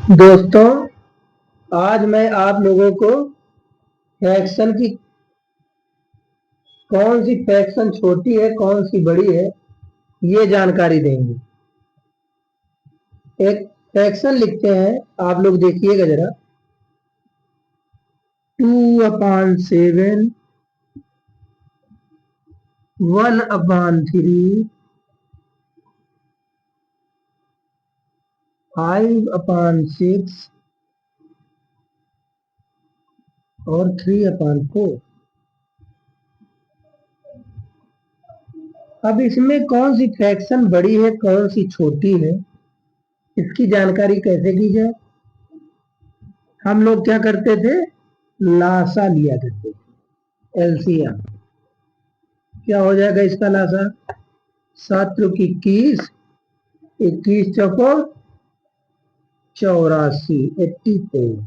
दोस्तों, आज मैं आप लोगों को फ्रैक्शन की कौन सी फ्रैक्शन छोटी है, कौन सी बड़ी है, ये जानकारी देंगे। एक फ्रैक्शन लिखते हैं, आप लोग देखिएगा जरा। 2/7, 1/3, 5/6 और 3/4। अब इसमें कौन सी फ्रैक्शन बड़ी है, कौन सी छोटी है, इसकी जानकारी कैसे की जाए। हम लोग क्या करते थे, लासा लिया करते थे, एलसीएम। क्या हो जाएगा इसका लासा? 7 × 21, 21 चौको 84, 84।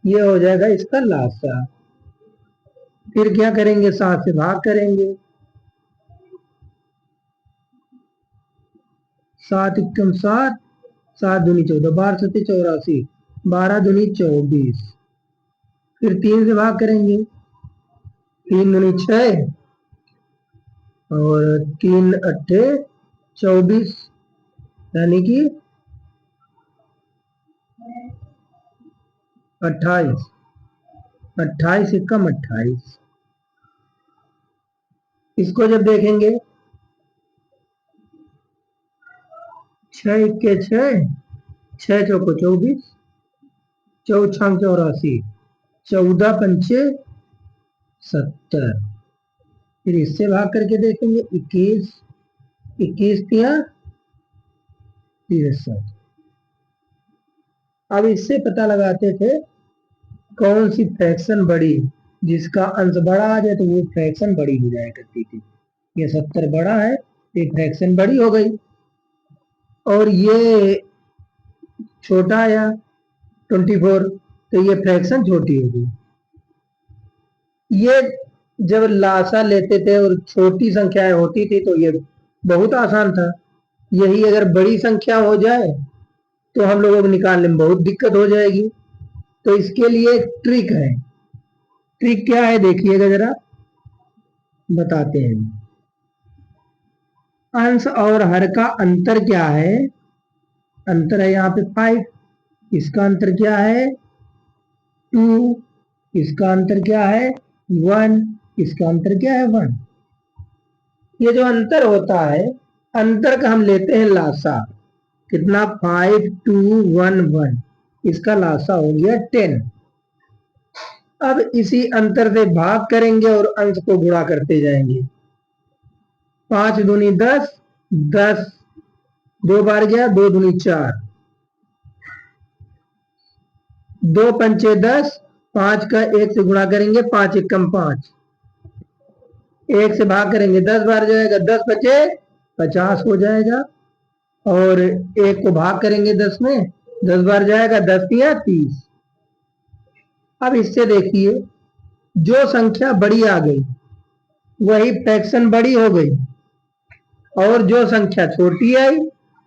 ये हो जाएगा इसका लासा। फिर क्या करेंगे, 7 से भाग करेंगे। 7 × 7, 7 दूनी 14, 12 7 84, 12 दूनी 24। फिर 3 से भाग करेंगे, 3 दूनी 6 और 3 अट्ठे 24, यानी कि 28। 28 एकम 28। इसको जब देखेंगे, 6 × 6, 6 चौको 24, 4 6 84, 14 पंचे 70। फिर इससे भाग करके देखेंगे, 21, 21 तिया 63। अब इससे पता लगाते थे कौन सी फ्रैक्शन बड़ी, जिसका अंश बड़ा आ जाए तो वो फ्रैक्शन बड़ी हो जाया करती थी। ये 70 बड़ा है, ये फ्रैक्शन बड़ी हो गई, और ये छोटा आया 24, तो ये फ्रैक्शन छोटी हो गई। ये जब लासा लेते थे और छोटी संख्याएं होती थी तो ये बहुत आसान था। यही अगर बड़ी संख्या हो जाए तो हम लोगों को निकालने में बहुत दिक्कत हो जाएगी। तो इसके लिए ट्रिक है। ट्रिक क्या है, देखिएगा जरा, बताते हैं। अंश और हर का अंतर क्या है? अंतर है यहाँ पे 5। इसका अंतर क्या है? 2। इसका अंतर क्या है? 1। इसका अंतर क्या है? 1। ये जो अंतर होता है, अंतर का हम लेते हैं लासा। कितना? 5 2 1 1। इसका लासा हो गया 10। अब इसी अंतर से भाग करेंगे और अंश को गुणा करते जाएंगे। 5 दूनी 10, 10 2 बार गया, 2 दूनी 4, 2 पंचे 10, 5 का 1 से गुणा करेंगे, 5 एकम 5, 1 से भाग करेंगे 10 बार जाएगा, 10 बचे 50 हो जाएगा। और 1 को भाग करेंगे 10 में, 10 बार जाएगा, 10 तिया 30। अब इससे देखिए, जो संख्या बड़ी आ गई वही फ्रैक्शन बड़ी हो गई, और जो संख्या छोटी आई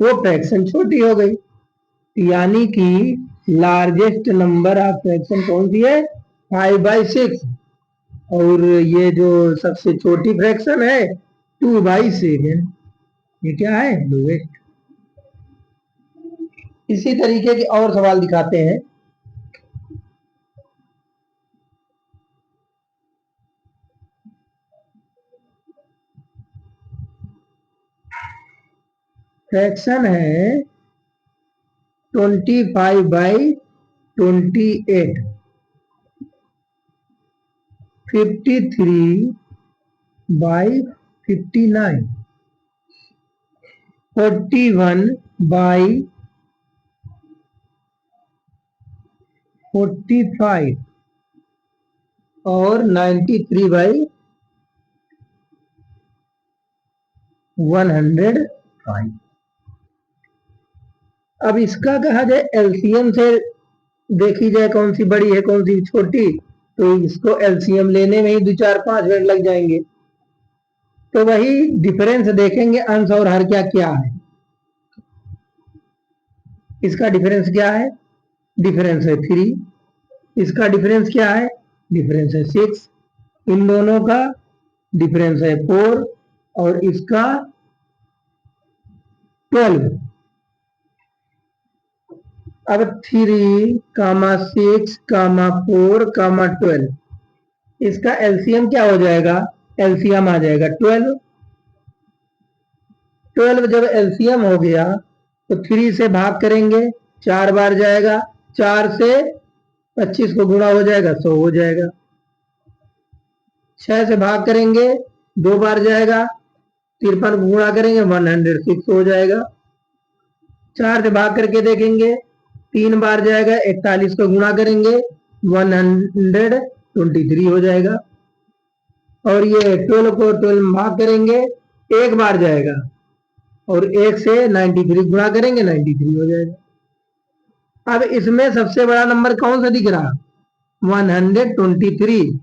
वो फ्रैक्शन छोटी हो गई। यानी कि लार्जेस्ट नंबर ऑफ फ्रैक्शन कौन सी है? 5/6। और ये जो सबसे छोटी फ्रैक्शन है 2/7। ये क्या है? लोएस्ट। इसी तरीके के और सवाल दिखाते हैं। फ्रैक्शन है 25/28, 53/59, 41/45 और 93/105। अब इसका कहा जाए एलसीएम से देखी जाए कौन सी बड़ी है कौन सी छोटी, तो इसको एलसीएम लेने में ही 2 4 5 मिनट लग जाएंगे। तो वही डिफरेंस देखेंगे, अंश और हर क्या क्या है। इसका डिफरेंस क्या है? डिफरेंस है 3, इसका डिफरेंस क्या है, डिफरेंस है 6, इन दोनों का डिफरेंस है 4 और इसका 12। अब 3, 6, 4, 12, इसका एलसीएम क्या हो जाएगा, एलसीएम आ जाएगा 12। 12 जब एलसीएम हो गया तो 3 से भाग करेंगे 4 बार जाएगा, 4 से 25 को गुणा हो जाएगा 100 हो जाएगा। 6 से भाग करेंगे 2 बार जाएगा, 53 को गुणा करेंगे 106 हो जाएगा। 4 से भाग करके देखेंगे 3 बार जाएगा, 41 को गुणा करेंगे 123 हो जाएगा। और ये 12 को 12 में भाग करेंगे 1 बार जाएगा और 1 से 93 गुणा करेंगे 93 हो जाएगा। अब इसमें सबसे बड़ा नंबर कौन सा दिख रहा, 123।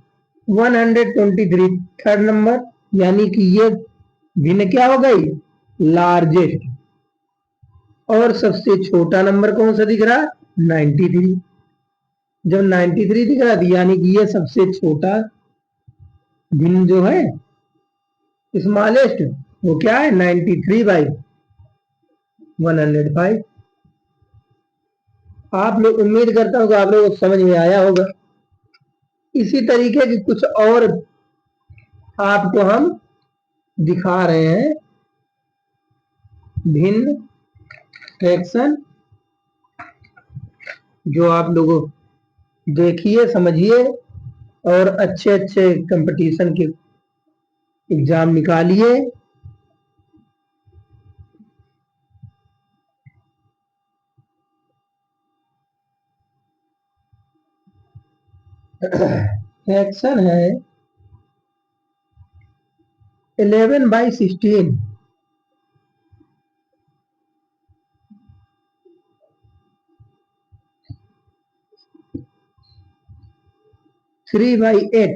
123 थर्ड नंबर, यानी कि ये भिन्न क्या हो गई, लार्जेस्ट। और सबसे छोटा नंबर कौन सा दिख रहा, 93। जब 93 दिख रहा था यानी कि ये सबसे छोटा भिन्न जो है स्मॉलेस्ट वो क्या है, 93/105। आप लोग, उम्मीद करता हूँ कि आप लोगों को समझ में आया होगा। इसी तरीके की कुछ और आपको हम दिखा रहे हैं भिन्न फ्रैक्शन, जो आप लोगों देखिए समझिए और अच्छे अच्छे कंपटीशन के एग्जाम निकालिए। फ्रैक्शन है 11/16, 3/8,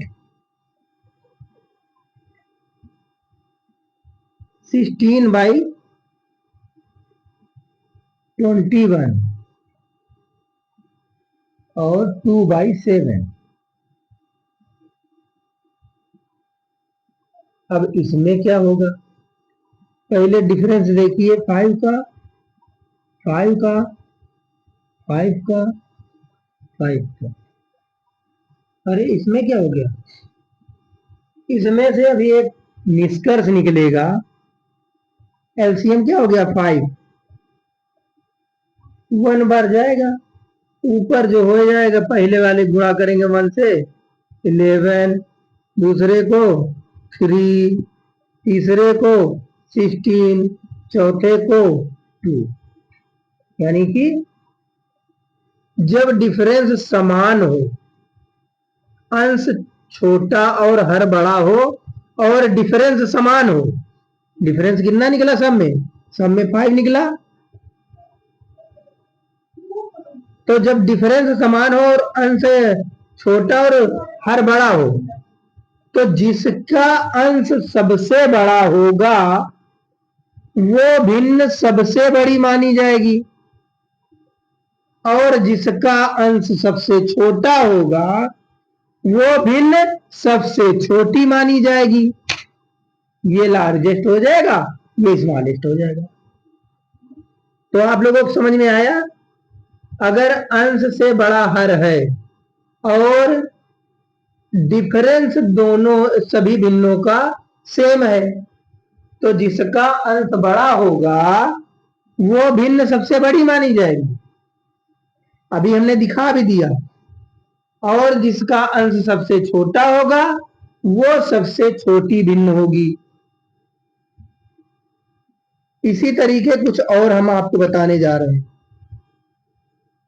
16/21 और 2/7। अब इसमें क्या होगा, पहले डिफरेंस देखिए 5 का 5 का 5 का 5 का। अरे इसमें क्या हो गया, इसमें से अभी एक निष्कर्ष निकलेगा। एलसीएम क्या हो गया 5, 1 बार जाएगा, ऊपर जो हो जाएगा पहले वाले गुणा करेंगे 1 से 11, दूसरे को 3, तीसरे को 16, चौथे को 2। यानी कि जब डिफरेंस समान हो, अंश छोटा और हर बड़ा हो और डिफरेंस समान हो, डिफरेंस कितना निकला सब में, सब में 5 निकला। तो जब डिफरेंस समान हो और अंश छोटा और हर बड़ा हो, तो जिसका अंश सबसे बड़ा होगा वो भिन्न सबसे बड़ी मानी जाएगी और जिसका अंश सबसे छोटा होगा वो भिन्न सबसे छोटी मानी जाएगी। ये लार्जेस्ट हो जाएगा, ये स्मॉलेस्ट हो जाएगा। तो आप लोगों को समझ में आया, अगर अंश से बड़ा हर है और डिफरेंस दोनों सभी भिन्नों का सेम है, तो जिसका अंश बड़ा होगा वो भिन्न सबसे बड़ी मानी जाएगी, अभी हमने दिखा भी दिया। और जिसका अंश सबसे छोटा होगा वो सबसे छोटी भिन्न होगी। इसी तरीके कुछ और हम आपको बताने जा रहे हैं,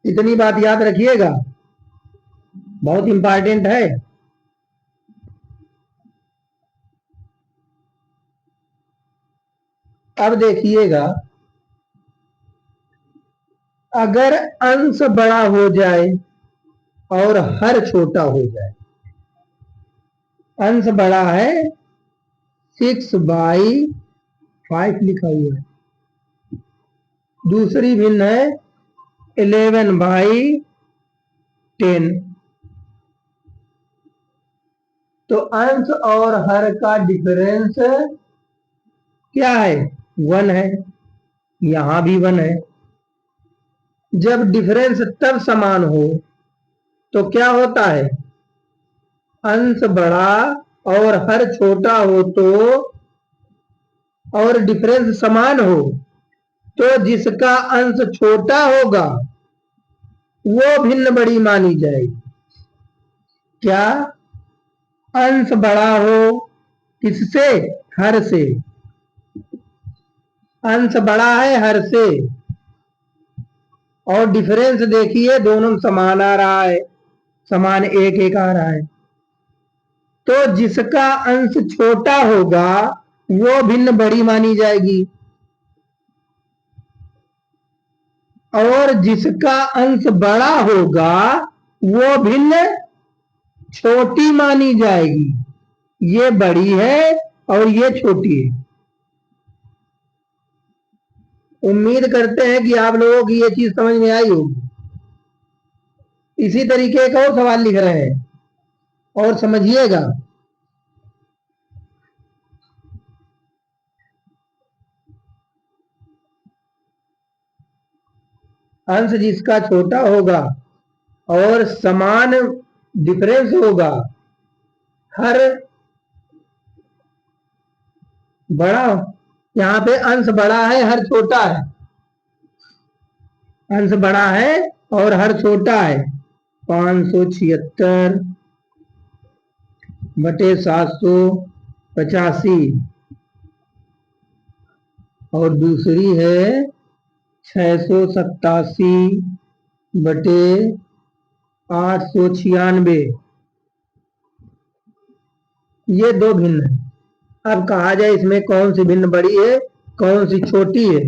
इतनी बात याद रखिएगा, बहुत इंपॉर्टेंट है। अब देखिएगा, अगर अंश बड़ा हो जाए और हर छोटा हो जाए, अंश बड़ा है 6/5 लिखा हुआ है, दूसरी भिन्न है 11/5 10। तो अंश और हर का डिफरेंस क्या है? 1 है। यहां भी 1 है। जब डिफरेंस तब समान हो तो क्या होता है? अंश बड़ा और हर छोटा हो तो, और डिफरेंस समान हो तो जिसका अंश छोटा होगा वो भिन्न बड़ी मानी जाएगी। क्या? अंश बड़ा हो किससे? हर से। अंश बड़ा है हर से, और डिफरेंस देखिए दोनों समान आ रहा है, समान 1 1 आ रहा है। तो जिसका अंश छोटा होगा वो भिन्न बड़ी मानी जाएगी, और जिसका अंश बड़ा होगा वो भिन्न छोटी मानी जाएगी। ये बड़ी है और ये छोटी है। उम्मीद करते हैं कि आप लोगों की ये चीज समझ में आई होगी। इसी तरीके का और सवाल लिख रहे हैं और समझिएगा। अंश जिसका छोटा होगा और समान डिफरेंस होगा, हर बड़ा, यहां पे अंश बड़ा है हर छोटा है, अंश बड़ा है और हर छोटा है। 576 बटे 785, और दूसरी है 687 बटे 896। ये दो भिन्न है। अब कहा जाए इसमें कौन सी भिन्न बड़ी है कौन सी छोटी है,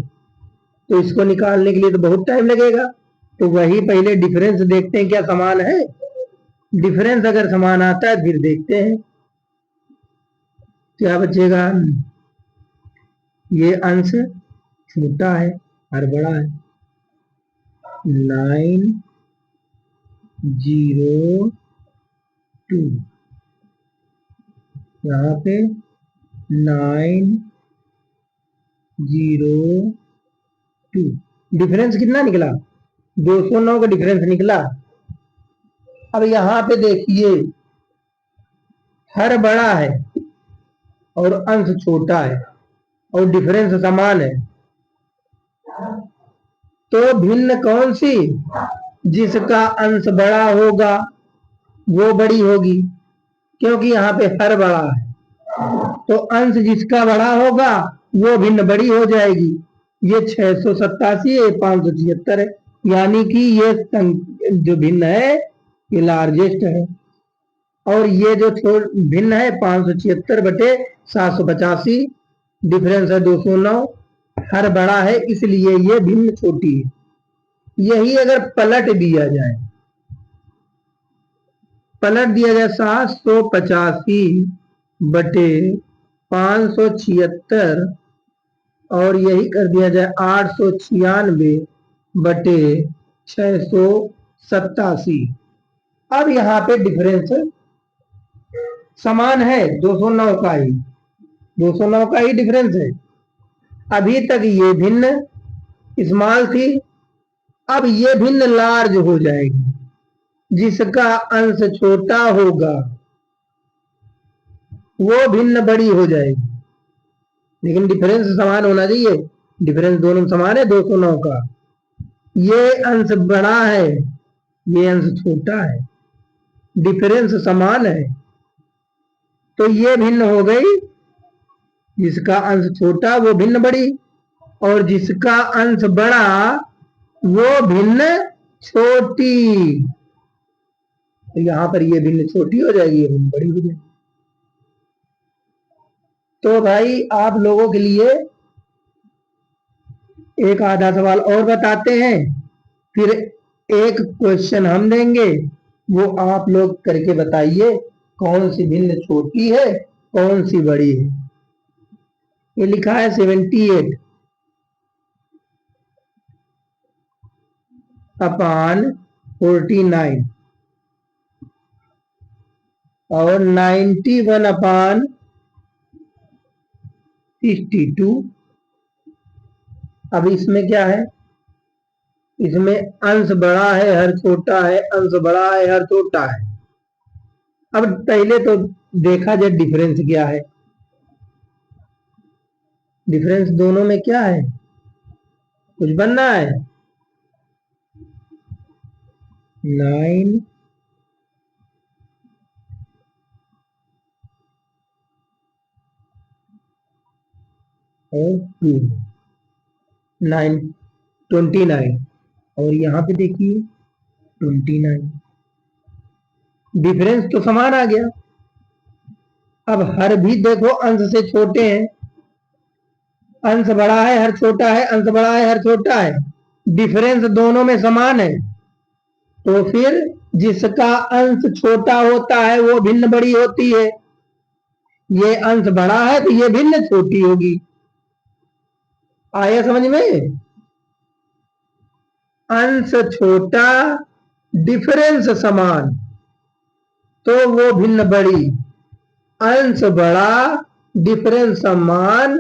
तो इसको निकालने के लिए तो बहुत टाइम लगेगा। तो वही पहले डिफरेंस देखते हैं क्या समान है। डिफरेंस अगर समान आता है फिर देखते हैं क्या बचेगा। ये अंश छोटा है और बड़ा है। 902, यहाँ पे 902। डिफरेंस कितना निकला? 209 का डिफरेंस निकला। अब यहां पे देखिए हर बड़ा है और अंश छोटा है और डिफरेंस समान है, तो भिन्न कौन सी? जिसका अंश बड़ा होगा वो बड़ी होगी, क्योंकि यहाँ पे हर बड़ा है। तो अंश जिसका बड़ा होगा वो भिन्न बड़ी हो जाएगी। ये 687 है, 576 है, यानी कि ये जो भिन्न है ये लार्जेस्ट है, और ये जो भिन्न है 576 बटे 785, डिफरेंस है 209, हर बड़ा है इसलिए ये भिन्न छोटी है। यही अगर पलट दिया जाए, पलट दिया जाए 785 बटे 576, और यही कर दिया जाए 896 बटे 687। अब यहाँ पे डिफरेंस समान है, 209 का ही, 209 का ही डिफरेंस है। अभी तक ये भिन्न स्मॉल थी, अब ये भिन्न लार्ज हो जाएगी। जिसका अंश छोटा होगा वो भिन्न बड़ी हो जाएगी, लेकिन डिफरेंस समान होना चाहिए। डिफरेंस दोनों समान है 209 का। ये अंश बड़ा है ये अंश छोटा है, डिफरेंस समान है, तो ये भिन्न हो गई। जिसका अंश छोटा वो भिन्न बड़ी, और जिसका अंश बड़ा वो भिन्न छोटी। तो यहां पर ये भिन्न छोटी हो जाएगी, ये भिन्न बड़ी हो जाएगी। तो भाई आप लोगों के लिए एक आधा सवाल और बताते हैं, फिर एक क्वेश्चन हम देंगे, वो आप लोग करके बताइए कौन सी भिन्न छोटी है कौन सी बड़ी है। ये लिखा है 78 अपॉन 49। और 91/62। अब इसमें क्या है, इसमें अंश बड़ा है हर छोटा है, अंश बड़ा है हर छोटा है। अब पहले तो देखा जाए डिफरेंस क्या है। डिफरेंस दोनों में क्या है, कुछ बनना है। 9 और 2, 29। और यहाँ पे देखिए 29, डिफरेंस तो समान आ गया। अब हर भी देखो अंश से छोटे हैं, अंश बड़ा है हर छोटा है, अंश बड़ा है हर छोटा है, डिफरेंस दोनों में समान है। तो फिर जिसका अंश छोटा होता है वो भिन्न बड़ी होती है। ये अंश बड़ा है तो ये भिन्न छोटी होगी। आया समझ में? अंश छोटा, डिफरेंस समान, तो वो भिन्न बड़ी। अंश बड़ा, डिफरेंस समान,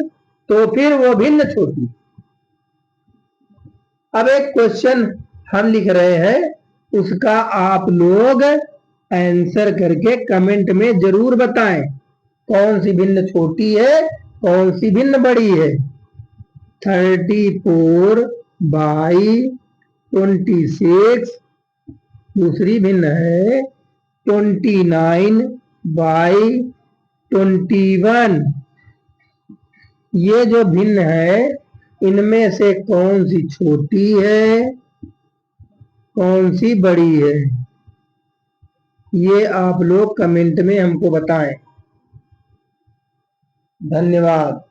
तो फिर वो भिन्न छोटी। अब एक क्वेश्चन हम लिख रहे हैं, उसका आप लोग आंसर करके कमेंट में जरूर बताएं, कौन सी भिन्न छोटी है, कौन सी भिन्न बड़ी है। 34/26, दूसरी भिन्न है 29/21। ये जो भिन्न है इनमें से कौन सी छोटी है, कौन सी बड़ी है, ये आप लोग कमेंट में हमको बताएं। धन्यवाद।